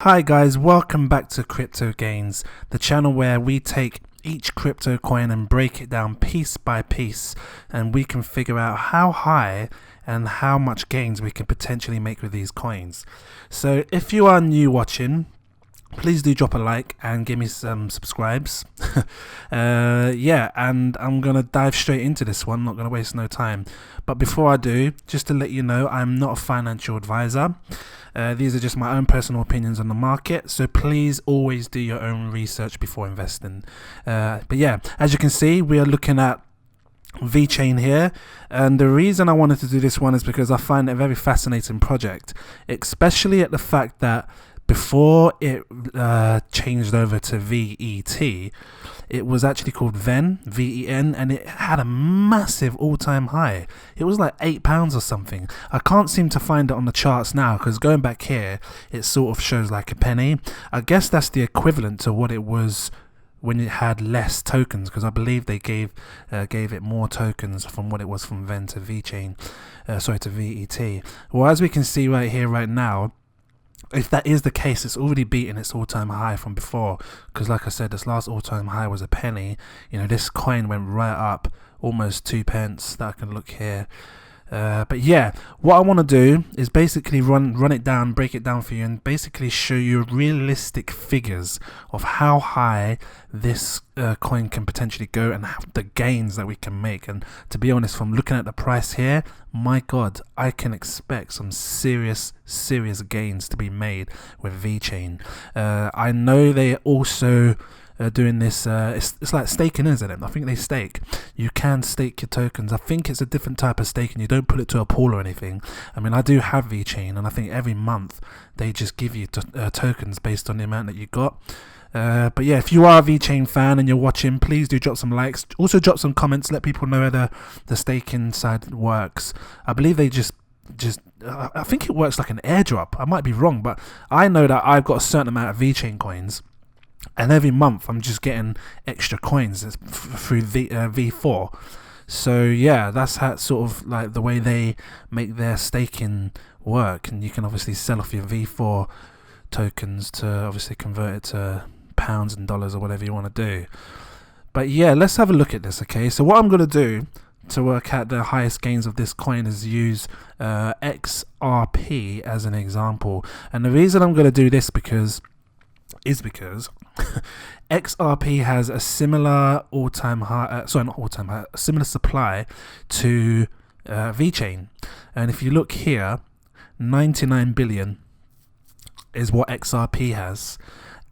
Hi guys, welcome back to Cryptogains, the channel where we take each crypto coin and break it down piece by piece, and we can figure out how high and how much gains we can potentially make with these coins. So if you are new watching, please do drop a like and give me some subscribes. Yeah, and I'm gonna dive straight into this one, not gonna waste no time. But before I do, just to let you know, I'm not a financial advisor. These are just my own personal opinions on the market, so please always do your own research before investing. But yeah, as you can see, we are looking at VeChain here, and the reason I wanted to do this one is because I find it a very fascinating project, especially at the fact that before it changed over to VET, it was actually called VEN, and it had a massive all-time high. It was like £8 or something. I can't seem to find it on the charts now, because going back here, it sort of shows like a penny. I guess that's the equivalent to what it was when it had less tokens, because I believe they gave it more tokens from what it was from VEN to VeChain, to VET. Well, as we can see right here, right now, if that is the case, it's already beaten its all-time high from before, because like I said, this last all-time high was a penny. You know, this coin went right up almost 2 pence. That I can look here. But yeah, what I want to do is basically run it down, break it down for you, and basically show you realistic figures of how high this coin can potentially go and the gains that we can make. And to be honest, from looking at the price here, my god, I can expect some serious gains to be made with VeChain. I know they also doing this, it's like staking, isn't it? I think they stake. You can stake your tokens. I think it's a different type of staking. You don't put it to a pool or anything. I mean, I do have VeChain, and I think every month they just give you tokens based on the amount that you got. But yeah, if you are a VeChain fan and you're watching, please do drop some likes. Also drop some comments, let people know how the staking side works. I believe they just I think it works like an airdrop. I might be wrong, but I know that I've got a certain amount of VeChain coins, and every month I'm just getting extra coins through V4. So yeah, that's how sort of like the way they make their staking work. And you can obviously sell off your V4 tokens to obviously convert it to pounds and dollars or whatever you want to do. But yeah, let's have a look at this. Okay, so what I'm going to do to work out the highest gains of this coin is use XRP as an example. And the reason I'm going to do this is because XRP has a similar all-time high, a similar supply to VeChain. And if you look here, 99 billion is what XRP has.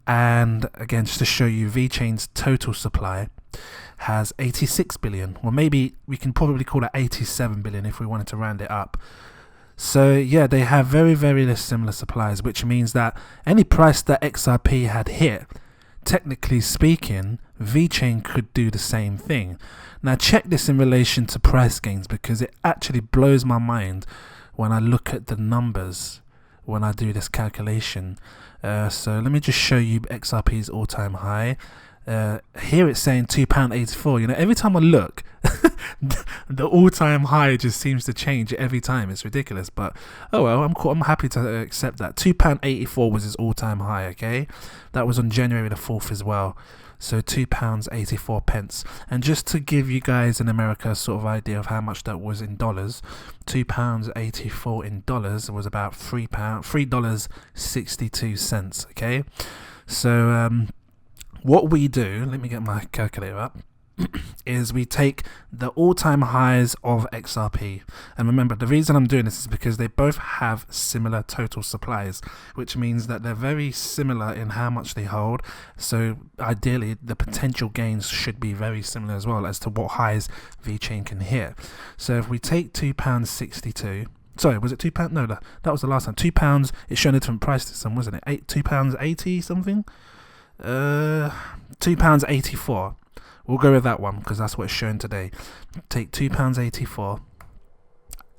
And again, just to show you, VeChain's total supply has 86 billion. Well, maybe we can probably call it 87 billion if we wanted to round it up. So yeah, they have very similar supplies, which means that any price that XRP had hit, technically speaking, VeChain could do the same thing. Now check this in relation to price gains, because it actually blows my mind when I look at the numbers when I do this calculation. So let me just show you XRP's all-time high. Here it's saying £2.84. You know, every time I look, the all-time high just seems to change every time. It's ridiculous, but oh well, I'm happy to accept that. £2.84 was his all-time high. Okay, that was on January the 4th as well. So £2.84. And just to give you guys in America sort of idea of how much that was in dollars, £2.84 in dollars was about $3.62. Okay, so what we do, let me get my calculator up, is we take the all-time highs of XRP. And remember, the reason I'm doing this is because they both have similar total supplies, which means that they're very similar in how much they hold. So ideally, the potential gains should be very similar as well as to what highs VeChain can hit. So if we take £2.62, sorry, was it £2? No, that was the last time. £2, it's shown a different price this time, wasn't it? £2.80 something? £2.84. We'll go with that one because that's what it's shown today. Take £2.84,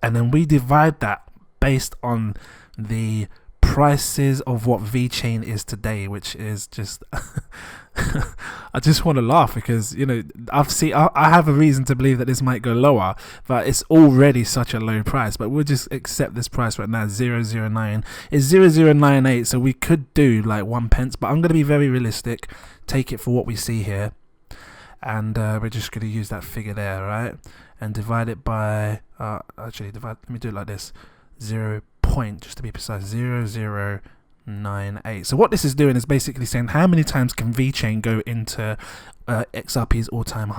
and then we divide that based on the prices of what VeChain is today, which is just I just want to laugh because, you know, I have a reason to believe that this might go lower, but it's already such a low price. But we'll just accept this price right now. 009 is 0098, so we could do like 1 pence, but I'm going to be very realistic, take it for what we see here, and we're just going to use that figure there, right, and divide it by let me do it like this, 0. Just to be precise, 0098. So what this is doing is basically saying how many times can VeChain go into XRP's all-time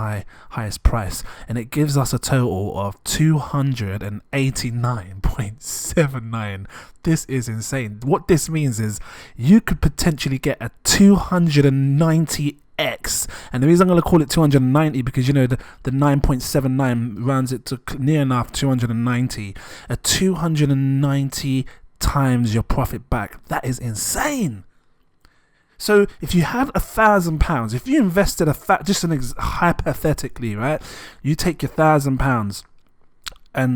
highest price, and it gives us a total of 289.79. This is insane. What this means is you could potentially get a 290x, and the reason I'm going to call it 290 because, you know, the 9.79 rounds it to near enough 290. A 290 times your profit back. That is insane. So if you have £1,000, if you invested hypothetically, right, you take your £1,000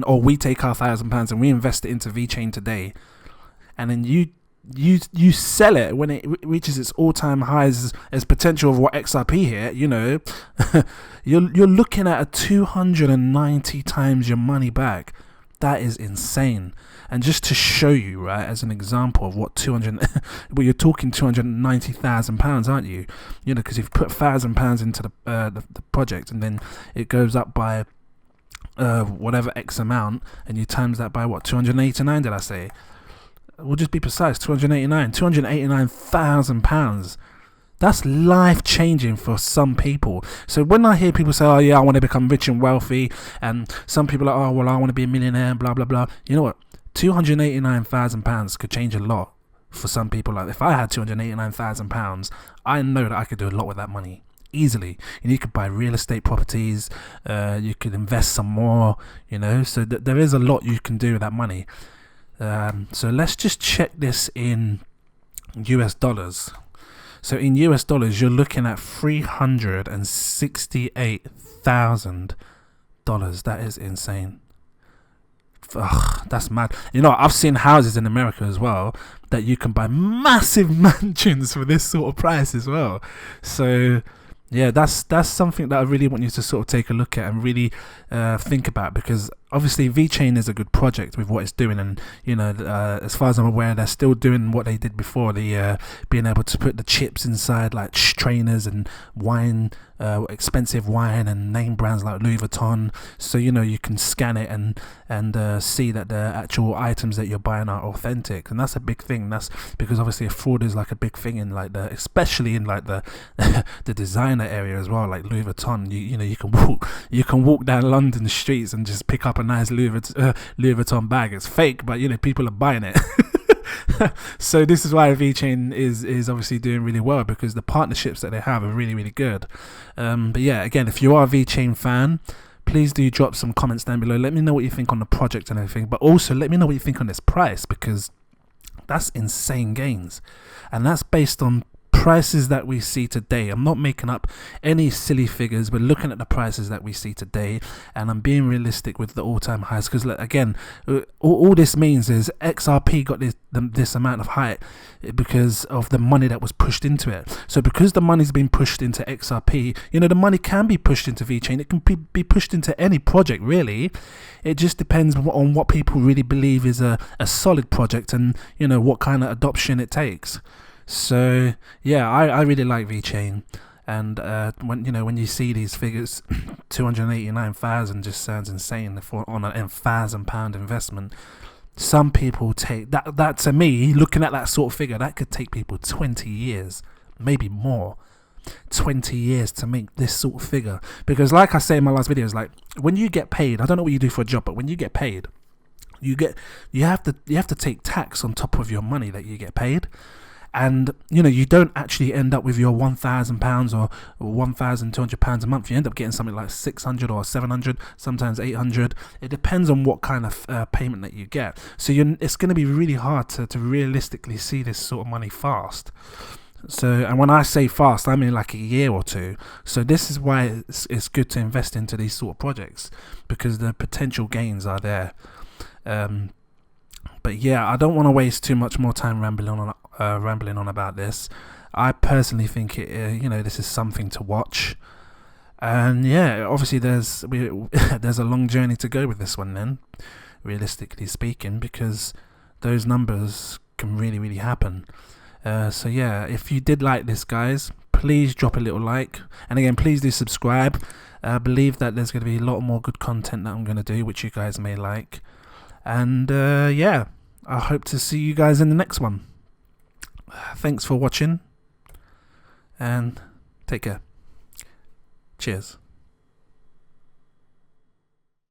or we take our £1,000 and we invest it into VeChain today, and then you sell it when it reaches its all-time highs as potential of what XRP here, you know, you're looking at a 290 times your money back. That is insane. And just to show you, right, as an example of what well, you're talking £290,000, aren't you? You know, because you've put £1,000 into the project, and then it goes up by whatever X amount, and you times that by what, 289? Did I say? We'll just be precise, 289,000 pounds. That's life changing for some people. So when I hear people say, oh yeah, I want to become rich and wealthy, and some people are, oh well, I want to be a millionaire, blah blah blah, you know what, 289,000 pounds could change a lot for some people. Like if I had 289,000 pounds, I know that I could do a lot with that money easily. And you could buy real estate properties, you could invest some more, you know, so there is a lot you can do with that money. So let's just check this in US dollars. So in US dollars, you're looking at $368,000. That is insane. Ugh, that's mad. You know, I've seen houses in America as well that you can buy massive mansions for this sort of price as well. So yeah, that's something that I really want you to sort of take a look at and really think about, because obviously VeChain is a good project with what it's doing, and you know, as far as I'm aware, they're still doing what they did before, the being able to put the chips inside like trainers and wine, expensive wine and name brands like Louis Vuitton, so you know you can scan it and see that the actual items that you're buying are authentic. And that's a big thing. That's because obviously fraud is like a big thing in like especially in like the the designer area as well, like Louis Vuitton. You know, you can walk down London streets and just pick up a nice Louis Vuitton bag. It's fake, but you know, people are buying it. So this is why VeChain is obviously doing really well, because the partnerships that they have are really, really good. But yeah, again, if you are a VeChain fan, please do drop some comments down below. Let me know what you think on the project and everything, but also let me know what you think on this price, because that's insane gains, and that's based on prices that we see today. I'm not making up any silly figures. We're looking at the prices that we see today, and I'm being realistic with the all-time highs, because again, all this means is XRP got this amount of height because of the money that was pushed into it. So because the money's been pushed into XRP, you know, the money can be pushed into VeChain. It can be pushed into any project, really. It just depends on what people really believe is a solid project, and you know, what kind of adoption it takes. So yeah, I really like VeChain, and when you see these figures, 289,000 just sounds insane for on a £1,000 investment. Some people take that to me, looking at that sort of figure, that could take people 20 years, maybe more. 20 years to make this sort of figure, because like I say in my last videos, like when you get paid, I don't know what you do for a job, but when you get paid, you have to take tax on top of your money that you get paid. And you know, you don't actually end up with your £1,000 or £1,200 a month. You end up getting something like 600 or 700, sometimes 800. It depends on what kind of payment that you get. So it's going to be really hard to realistically see this sort of money fast. So, and when I say fast, I mean like a year or two. So this is why it's good to invest into these sort of projects, because the potential gains are there. But yeah, I don't want to waste too much more time rambling on about this. I personally think this is something to watch. And yeah, obviously there's a long journey to go with this one then, realistically speaking, because those numbers can really happen. So yeah, if you did like this, guys, please drop a little like, and again, please do subscribe. I believe that there's going to be a lot more good content that I'm going to do, which you guys may like. And yeah, I hope to see you guys in the next one. Thanks for watching, and take care. Cheers.